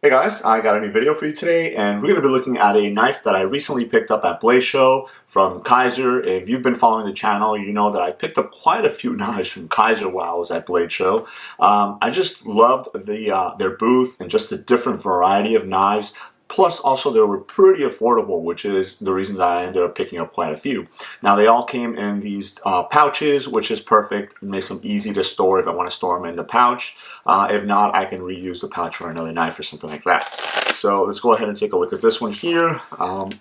Hey guys, I got a new video for you today, and we're going to be looking at a knife that I recently picked up at Blade Show from Kizer. If you've been following the channel, you know that I picked up quite a few knives from Kizer while I was at Blade Show. I just loved their booth and just the different variety of knives. Plus, also, they were pretty affordable, which is the reason that I ended up picking up quite a few. Now, they all came in these pouches, which is perfect. It makes them easy to store if I want to store them in the pouch. If not, I can reuse the pouch for another knife or something like that. So let's go ahead and take a look at this one here.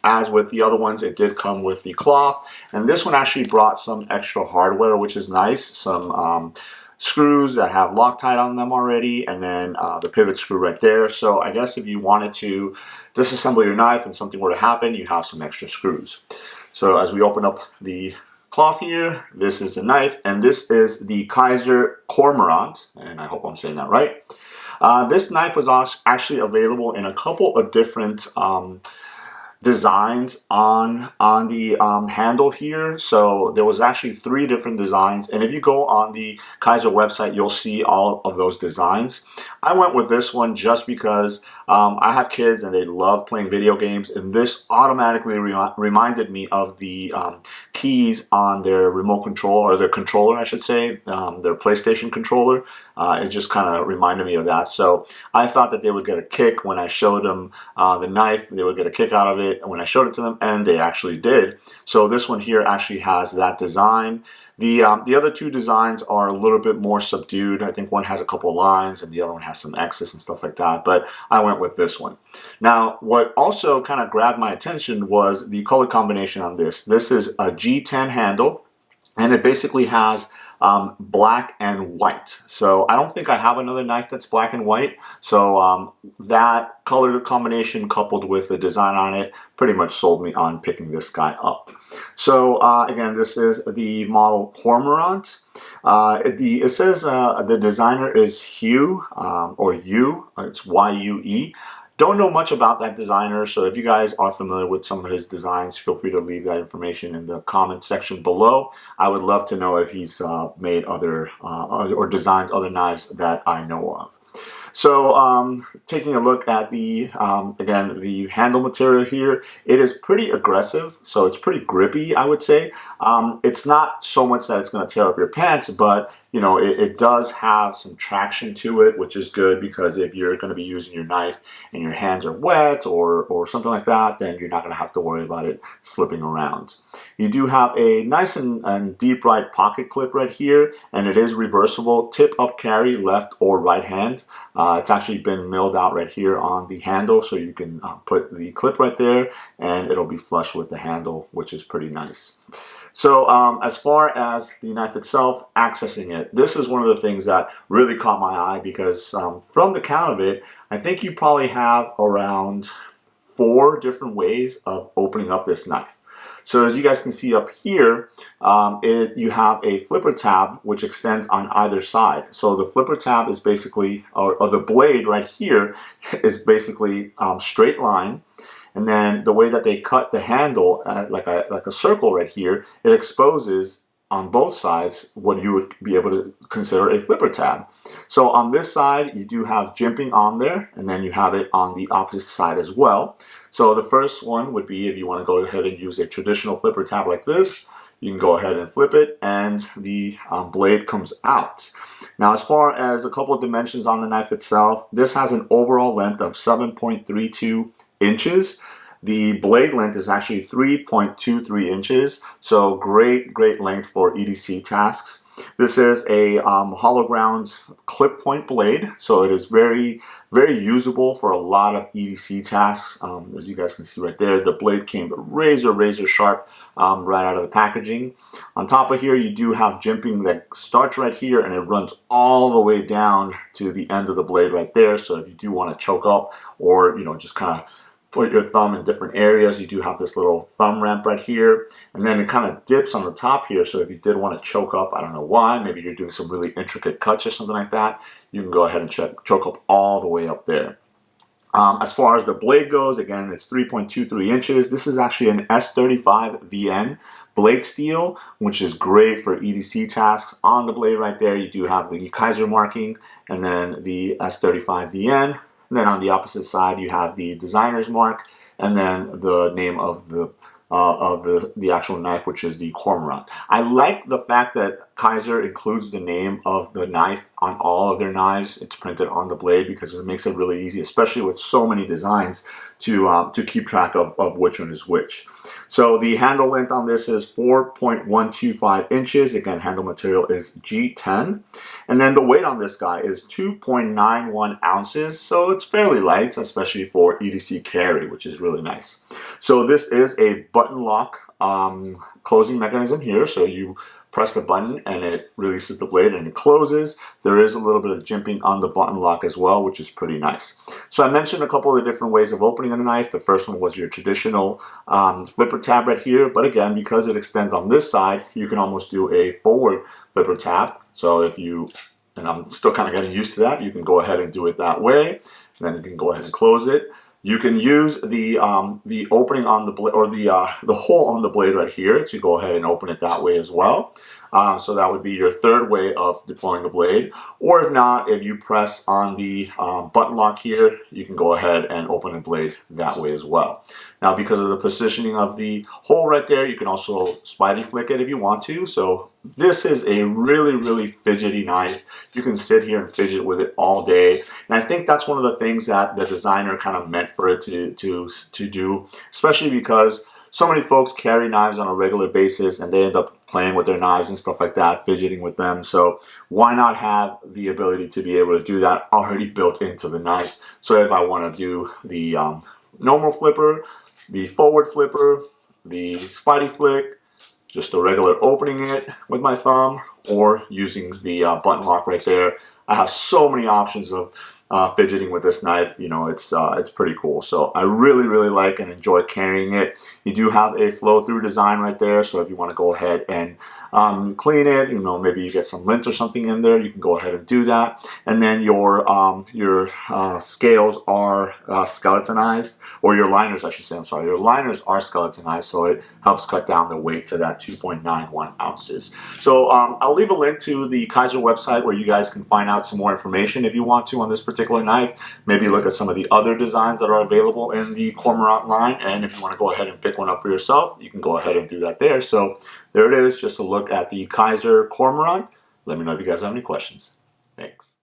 As with the other ones, it did come with the cloth. And this one actually brought some extra hardware, which is nice. Some screws that have Loctite on them already, and then the pivot screw right there. So I guess if you wanted to disassemble your knife and something were to happen, you have some extra screws. So as we open up the cloth here, this is the knife, and this is the Kizer Cormorant, and I hope I'm saying that right. This knife was actually available in a couple of different designs on the handle here. So there was actually 3 different designs, and if you go on the Kizer website, you'll see all of those designs. I went with this one just because I have kids and they love playing video games, and this automatically reminded me of the keys on their remote control, or their controller I should say, their PlayStation controller. It just kind of reminded me of that. So I thought that they would get a kick when I showed them the knife. They would get a kick out of it when I showed it to them, and they actually did. So this one here actually has that design. The other 2 designs are a little bit more subdued. I think one has a couple lines and the other one has some X's and stuff like that, but I went with this one. Now, what also kind of grabbed my attention was the color combination on this. This is a G10 handle, and it basically has black and white. So I don't think I have another knife that's black and white. So that color combination coupled with the design on it pretty much sold me on picking this guy up. So again, this is the model Cormorant. It says the designer is Hugh, or Yu, it's Y-U-E. Don't know much about that designer, so if you guys are familiar with some of his designs, feel free to leave that information in the comment section below. I would love to know if he's made other or designs other knives that I know of. So taking a look at the, again, the handle material here, it is pretty aggressive, so it's pretty grippy, I would say. It's not so much that it's going to tear up your pants, but you know, it does have some traction to it, which is good, because if you're going to be using your knife and your hands are wet or something like that, then you're not going to have to worry about it slipping around. You do have a nice and deep right pocket clip right here, and it is reversible, tip up carry, left or right hand. It's actually been milled out right here on the handle, so you can put the clip right there and it'll be flush with the handle, which is pretty nice. So as far as the knife itself, accessing it, this is one of the things that really caught my eye, because from the count of it, I think you probably have around 4 different ways of opening up this knife. So as you guys can see up here, you have a flipper tab which extends on either side. So the flipper tab is basically, or the blade right here is basically straight line. And then the way that they cut the handle, like a circle right here, it exposes on both sides what you would be able to consider a flipper tab. So on this side, you do have jimping on there, and then you have it on the opposite side as well. So the first one would be, if you want to go ahead and use a traditional flipper tab like this, you can go ahead and flip it, and the blade comes out. Now, as far as a couple of dimensions on the knife itself, this has an overall length of 7.32 inches. The blade length is actually 3.23 inches, so great length for EDC tasks. This is a hollow ground clip point blade, so it is very usable for a lot of EDC tasks. As you guys can see right there, the blade came razor sharp right out of the packaging. On top of here, you do have jimping that starts right here and it runs all the way down to the end of the blade right there. So if you do want to choke up, or you know, just kind of put your thumb in different areas, you do have this little thumb ramp right here, and then it kind of dips on the top here, so if you did want to choke up, I don't know why, maybe you're doing some really intricate cuts or something like that, you can go ahead and choke up all the way up there. As far as the blade goes, again, it's 3.23 inches. This is actually an S35 VN blade steel, which is great for EDC tasks. On the blade right there, you do have the Kizer marking, and then the S35 VN. And then on the opposite side, you have the designer's mark, and then the name of the actual knife, which is the Cormorant. I like the fact that Kizer includes the name of the knife on all of their knives. It's printed on the blade because it makes it really easy, especially with so many designs, to keep track of which one is which. So the handle length on this is 4.125 inches. Again, handle material is G10. And then the weight on this guy is 2.91 ounces. So it's fairly light, especially for EDC carry, which is really nice. So this is a button lock closing mechanism here. So you press the button and it releases the blade and it closes. There is a little bit of jimping on the button lock as well, which is pretty nice. So I mentioned a couple of different ways of opening a knife. The first one was your traditional flipper tab right here, but again, because it extends on this side, you can almost do a forward flipper tab. So if you, and I'm still kind of getting used to that, you can go ahead and do it that way. Then you can go ahead and close it. You can use the opening on the blade, or the hole on the blade right here, to go ahead and open it that way as well. So that would be your third way of deploying the blade. Or if not, if you press on the button lock here, you can go ahead and open the blade that way as well. Now, because of the positioning of the hole right there, you can also spidey flick it if you want to. So this is a really, really fidgety knife. You can sit here and fidget with it all day. And I think that's one of the things that the designer kind of meant for it to do, especially because so many folks carry knives on a regular basis and they end up playing with their knives and stuff like that, fidgeting with them. So why not have the ability to be able to do that already built into the knife? So if I want to do the normal flipper, the forward flipper, the spidey flick, just a regular opening it with my thumb, or using the button lock right there, I have so many options of fidgeting with this knife. You know, it's pretty cool. So I really, really like and enjoy carrying it. You do have a flow-through design right there, so if you want to go ahead and clean it, you know, maybe you get some lint or something in there, you can go ahead and do that. And then your scales are skeletonized, or your liners, I should say. I'm sorry, your liners are skeletonized, so it helps cut down the weight to that 2.91 ounces. So I'll leave a link to the Kizer website where you guys can find out some more information if you want to on this particular knife. Maybe look at some of the other designs that are available in the Cormorant line, and if you want to go ahead and pick one up for yourself, you can go ahead and do that there. So there it is, just a look at the Kizer Cormorant. Let me know if you guys have any questions. Thanks.